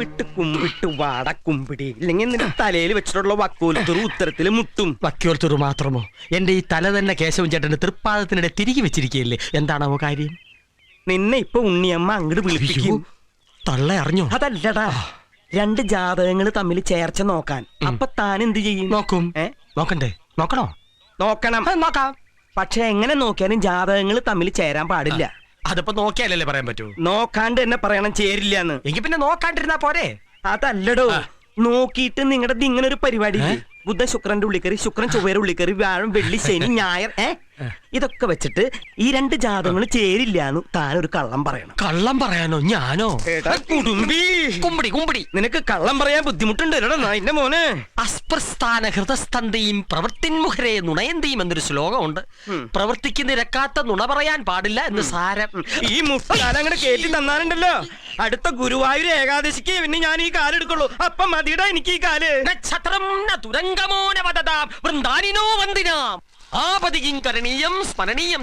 കുമ്പിട്ട് കുമ്പിട്ട് വാട കുമ്പിടി ഇല്ലെങ്കിൽ നിന്റെ തലയിൽ വെച്ചിട്ടുള്ള വക്കോൽത്തുറു ഉത്തരത്തില് മുട്ടും. വക്കോൽത്തുറു മാത്രമോ? എന്റെ ഈ തല തന്നെ കേശവൻ ചേട്ടന്റെ തൃപ്പാദത്തിനിടെ തിരികെ വെച്ചിരിക്കുകയല്ലേ, എന്താണാവോ കാര്യം? നിന്നെ ഇപ്പൊ ഉണ്ണിയമ്മ അങ്ങോട്ട് വിളിപ്പിക്കും. തള്ള അറിഞ്ഞോ? അതല്ലടാ, രണ്ട് ജാതകങ്ങൾ തമ്മിൽ ചേർച്ച നോക്കാൻ. അപ്പൊ താൻ എന്ത് ചെയ്യും? നോക്കും. നോക്കണ്ടേ? നോക്കണോ? നോക്കണം. നോക്കാം. പക്ഷെ എങ്ങനെ നോക്കിയാലും ജാതകങ്ങൾ തമ്മിൽ ചേരാൻ പാടില്ല. അതിപ്പോ നോക്കിയാലല്ലേ പറയാൻ പറ്റൂ? നോക്കാണ്ട് തന്നെ പറയണം ചേരില്ലാന്ന്. എങ്കിൽ പിന്നെ നോക്കാണ്ടിരുന്നാ പോരെ? അതല്ലടോ, നോക്കിയിട്ട് നിങ്ങളുടെ ഇങ്ങനെ ഒരു പരിപാടി ബുധൻ ശുക്രന്റെ ഉള്ളിക്കറി, ശുക്രൻ ചൊവ്വയുടെ ഉള്ളിക്കറി, വ്യാഴം വെള്ളി ശനി ഞായർ ഇതൊക്കെ വെച്ചിട്ട് ഈ രണ്ട് ജാതകങ്ങൾ ചേരില്ലാന്ന് താനൊരു കള്ളം പറയണം. കള്ളം പറയാനോ? ഞാനോ? കുടുംബി കുമ്പടി കുമ്പടി, നിനക്ക് കള്ളം പറയാൻ ബുദ്ധിമുട്ടുണ്ട് എന്റെ മോനെ. അസ്പ്രസ്ഥാന ഹൃദസ്തന്തയും പ്രവൃത്തിൻമുഖരെ നുണയന്തിയും എന്നൊരു ശ്ലോകമുണ്ട്. പ്രവർത്തിക്ക് നിരക്കാത്ത നുണ പറയാൻ പാടില്ല എന്ന് സാരം. ഈ മുസ്താൻ അങ്ങനെ കേട്ടി തന്നാലുണ്ടല്ലോ, അടുത്ത ഗുരുവായൂർ ഏകാദശിക്ക് പിന്നെ ഞാൻ ഈ കാലെടുക്കുള്ളൂ. അപ്പം മതിയുടെ എനിക്ക് ഈ കാല്. നക്ഷത്രം തുരങ്കമോ നവദതാം വൃന്ദാനിനോ വന്ദിനാം ആപതികിം കരണീയം സ്മരണീയം.